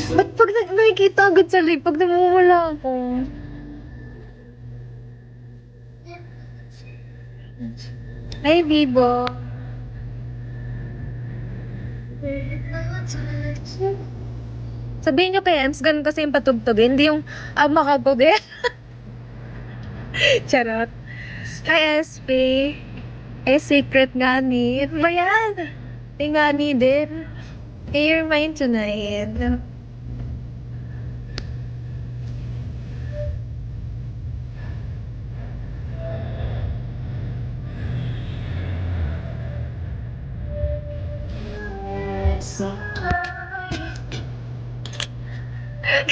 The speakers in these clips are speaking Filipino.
Ba't pag nakikita agad sa live, pag namumula ako? Hi, Bibo. Sabihin nyo kay Ems, ganun kasi yung patugtugin, hindi yung makatugin. Charot. Hi, SP. Secret nga ni. Ano ba yan? Nga ni din. Hey, you're mine tonight.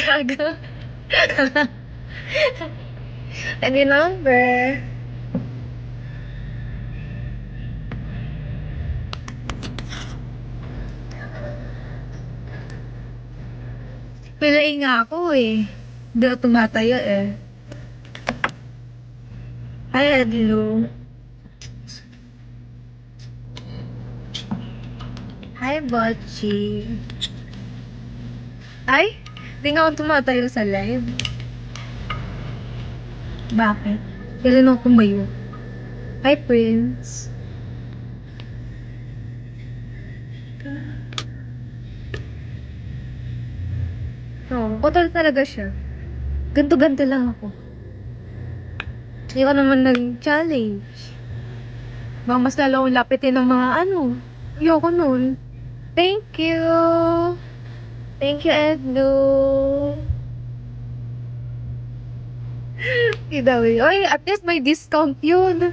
Gago. Ano yung number? Pilain nga ako eh. Hindi ako tumatayo eh. Hi, Adlo. Hi, Botchi. Ay, hindi nga ako tumatayo sa live. Bakit? Kailan ako tumayo? Hi, Prince. Oo, putol talaga siya. Ganto-ganto lang ako. Hindi ko naman nag-challenge. Baka mas lalo akong lapitin ng mga ano. Ayoko nun. Thank you! Thank you, Edlo! Idawi. Oy, at least may discount yun.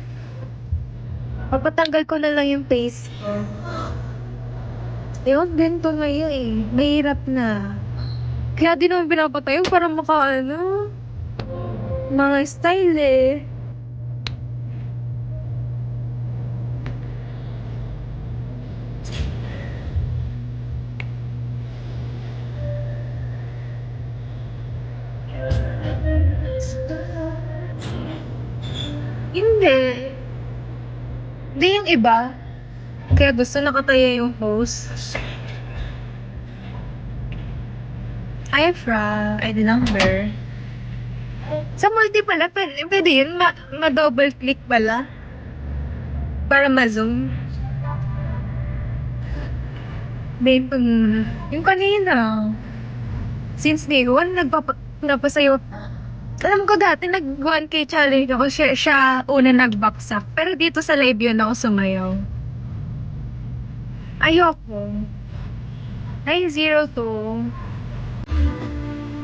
Papatanggal ko na lang yung face ko. Ewan, ganito ngayon eh. Mahirap na. Kaya di naman pinapatayo para mga style eh. Hindi. Hindi yung iba. Kaya gusto nakataya yung host. Hi, Fra. ID number. Sa multi pala, pwede yun. Ma-double click pala. Para ma-zoom. Babe, yung kanina. Since day one, napasayo. Alam ko dati, nag 1K challenge ako. Siya una nagbaksak. Pero dito sa live yun ako sumayaw. Ayoko. 902.